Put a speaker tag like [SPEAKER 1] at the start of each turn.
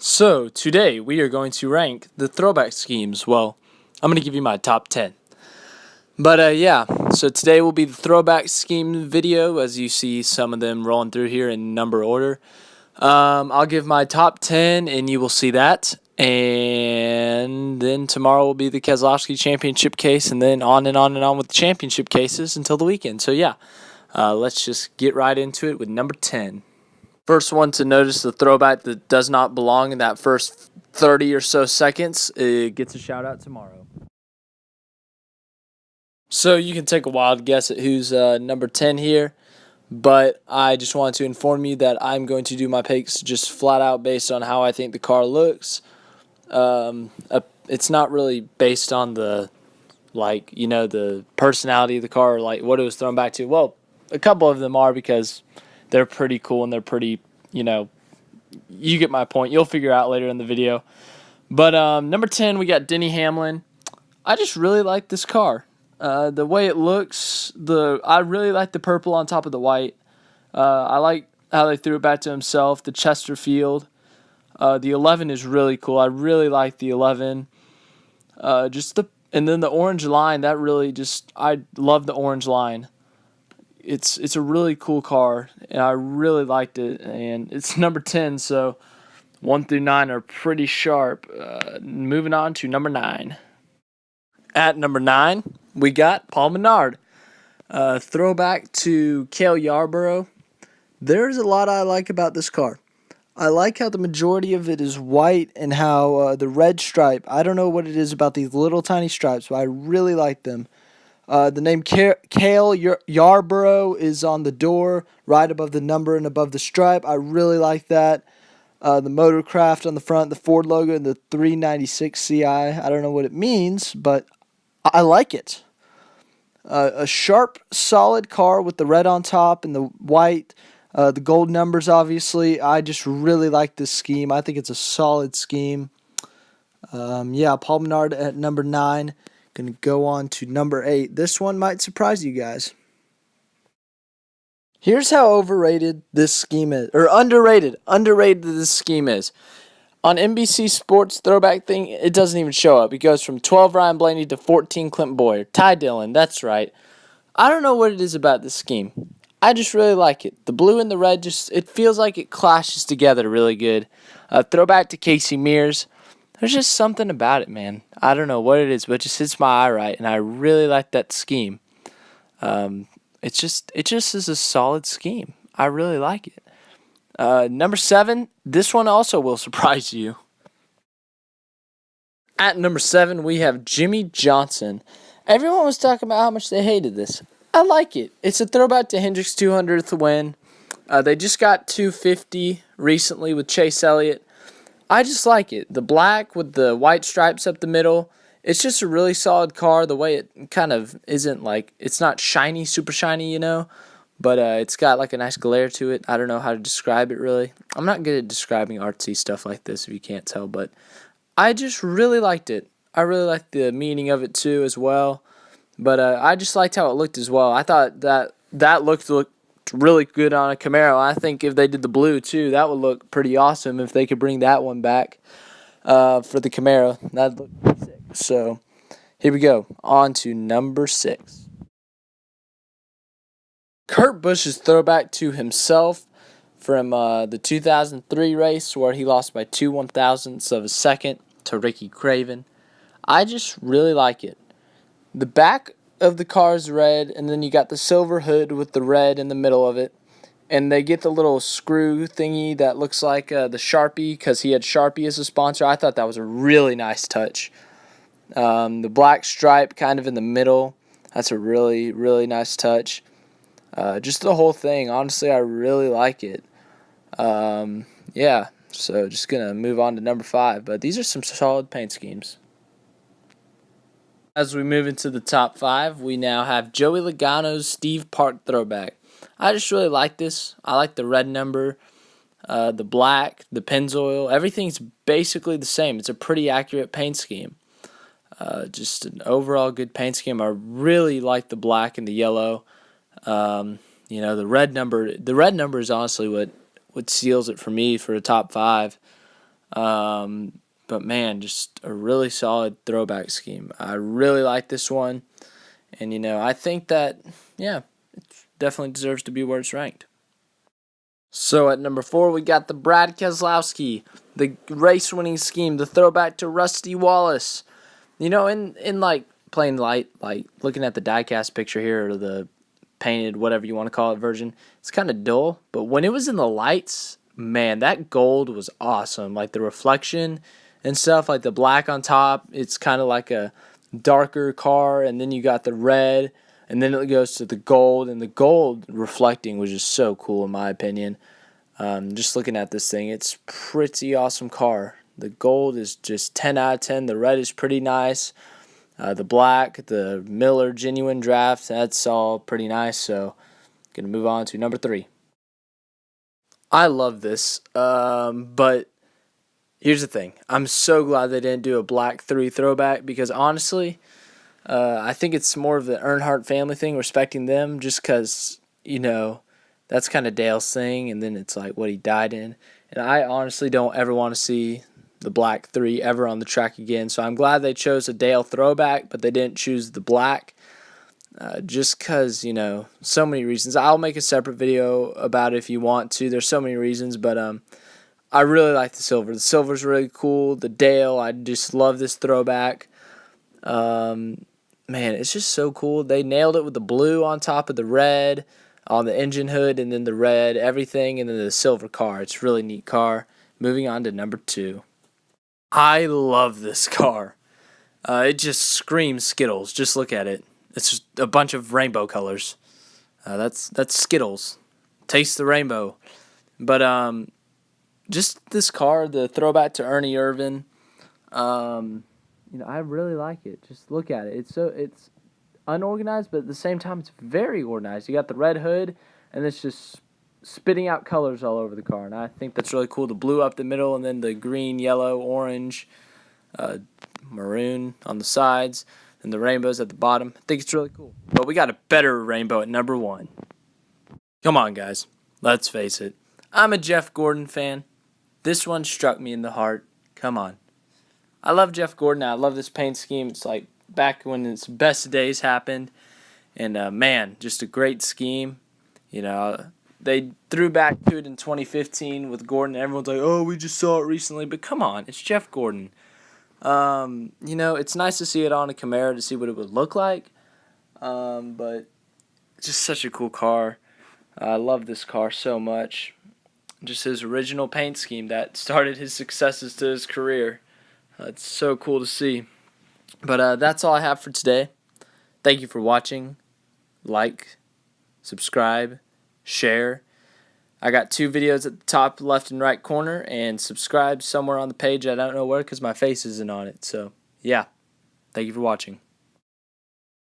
[SPEAKER 1] So, today we are going to rank the throwback schemes. Well, I'm going to give you my top 10. But yeah, so today will be the throwback scheme video, as you see some of them rolling through here in number order. I'll give my top 10 and you will see that. And then tomorrow will be the Keslowski championship case, and then on and on and on with the championship cases until the weekend. So yeah, let's just get right into it with number 10. First one to notice the throwback that does not belong in that first 30 or so seconds, it gets a shout out tomorrow. So you can take a wild guess at who's number 10 here, but I just wanted to inform you that I'm going to do my picks just flat out based on how I think the car looks. It's not really based on the personality of the car, or like what it was thrown back to. Well, a couple of them are because they're pretty cool and they're pretty, you get my point. You'll figure out later in the video. But number 10, we got Denny Hamlin. I just really like this car. The way it looks, I really like the purple on top of the white. I like how they threw it back to himself, the Chesterfield. The 11 is really cool. I really like the 11. And then the orange line, I love the orange line. It's a really cool car, and I really liked it, and it's number 10, so 1 through 9 are pretty sharp. Moving on to number 9. At number 9, we got Paul Menard. Throwback to Cale Yarborough. There's a lot I like about this car. I like how the majority of it is white and how the red stripe, I don't know what it is about these little tiny stripes, but I really like them. The name Cale Yarborough is on the door, right above the number and above the stripe. I really like that. The Motorcraft on the front, the Ford logo, and the 396 CI. I don't know what it means, but I like it. A sharp, solid car with the red on top and the white, the gold numbers, obviously. I just really like this scheme. I think it's a solid scheme. Paul Menard at number 9. Going to go on to number 8. This one might surprise you guys. Here's how overrated this scheme is, or underrated this scheme is. On NBC Sports throwback thing, it doesn't even show up. It goes from 12 Ryan Blaney to 14 Clint Boyer. Ty Dillon, that's right. I don't know what it is about this scheme. I just really like it. The blue and the red, it feels like it clashes together really good. Throwback to Casey Mears. There's just something about it, man. I don't know what it is, but it just hits my eye right, and I really like that scheme. It just is a solid scheme. I really like it. Number 7, this one also will surprise you. At number 7, we have Jimmie Johnson. Everyone was talking about how much they hated this. I like it. It's a throwback to Hendrick's 200th win. They just got 250 recently with Chase Elliott. I just like it. The black with the white stripes up the middle. It's just a really solid car. The way it kind of isn't it's not shiny, super shiny, but it's got like a nice glare to it. I don't know how to describe it really. I'm not good at describing artsy stuff like this if you can't tell, but I just really liked it. I really liked the meaning of it too as well, but I just liked how it looked as well. I thought that looked really good on a Camaro. I think if they did the blue too, that would look pretty awesome if they could bring that one back for the Camaro. That'd look pretty sick. So here we go. On to number 6. Kurt Busch's throwback to himself from the 2003 race where he lost by 2 1,000ths of a second to Ricky Craven. I just really like it. The back of the car is red, and then you got the silver hood with the red in the middle of it. And they get the little screw thingy that looks like the Sharpie, because he had Sharpie as a sponsor. I thought that was a really nice touch. The black stripe kind of in the middle. That's a really, really nice touch. Just the whole thing. Honestly, I really like it. So just going to move on to number 5. But these are some solid paint schemes. As we move into the top 5, we now have Joey Logano's Steve Park throwback. I just really like this. I like the red number, the black, the Pennzoil. Everything's basically the same. It's a pretty accurate paint scheme. Just an overall good paint scheme. I really like the black and the yellow. The red number. The red number is honestly what seals it for me for a top 5. But man, just a really solid throwback scheme. I really like this one. And, I think that, yeah, it definitely deserves to be where it's ranked. So at number 4, we got the Brad Keslowski, the race-winning scheme, the throwback to Rusty Wallace. In like plain light, like looking at the diecast picture here, or the painted, whatever you want to call it, version, it's kind of dull. But when it was in the lights, man, that gold was awesome. Like the reflection and stuff, like the black on top, it's kind of like a darker car, and then you got the red, and then it goes to the gold, and the gold reflecting was just so cool in my opinion. Just looking at this thing, it's pretty awesome car. The gold is just 10 out of 10. The red is pretty nice. The black, the Miller Genuine Draft, that's all pretty nice. So, going to move on to number 3. I love this, but here's the thing. I'm so glad they didn't do a black 3 throwback, because honestly, I think it's more of the Earnhardt family thing, respecting them, just because, that's kind of Dale's thing, and then it's like what he died in. And I honestly don't ever want to see the black 3 ever on the track again. So I'm glad they chose a Dale throwback, but they didn't choose the black. Just because, so many reasons. I'll make a separate video about it if you want to. There's so many reasons, but I really like the silver. The silver's really cool. The Dale, I just love this throwback. Man, it's just so cool. They nailed it with the blue on top of the red, on the engine hood, and then the red, everything, and then the silver car. It's a really neat car. Moving on to number 2. I love this car. It just screams Skittles. Just look at it. It's just a bunch of rainbow colors. That's Skittles. Taste the rainbow. But just this car, the throwback to Ernie Irvan. I really like it. Just look at it. It's unorganized, but at the same time, it's very organized. You got the red hood, and it's just spitting out colors all over the car, and I think that's really cool. The blue up the middle, and then the green, yellow, orange, maroon on the sides, and the rainbows at the bottom. I think it's really cool. But we got a better rainbow at number 1. Come on, guys. Let's face it. I'm a Jeff Gordon fan. This one struck me in the heart. Come on. I love Jeff Gordon. I love this paint scheme. It's like back when its best days happened. And, man, just a great scheme. They threw back to it in 2015 with Gordon. And everyone's like, oh, we just saw it recently. But come on, it's Jeff Gordon. It's nice to see it on a Camaro to see what it would look like. But it's just such a cool car. I love this car so much. Just his original paint scheme that started his successes to his career. It's so cool to see. But that's all I have for today. Thank you for watching. Like, subscribe, share. I got 2 videos at the top left and right corner, and subscribe somewhere on the page. I don't know where because my face isn't on it. So, yeah. Thank you for watching.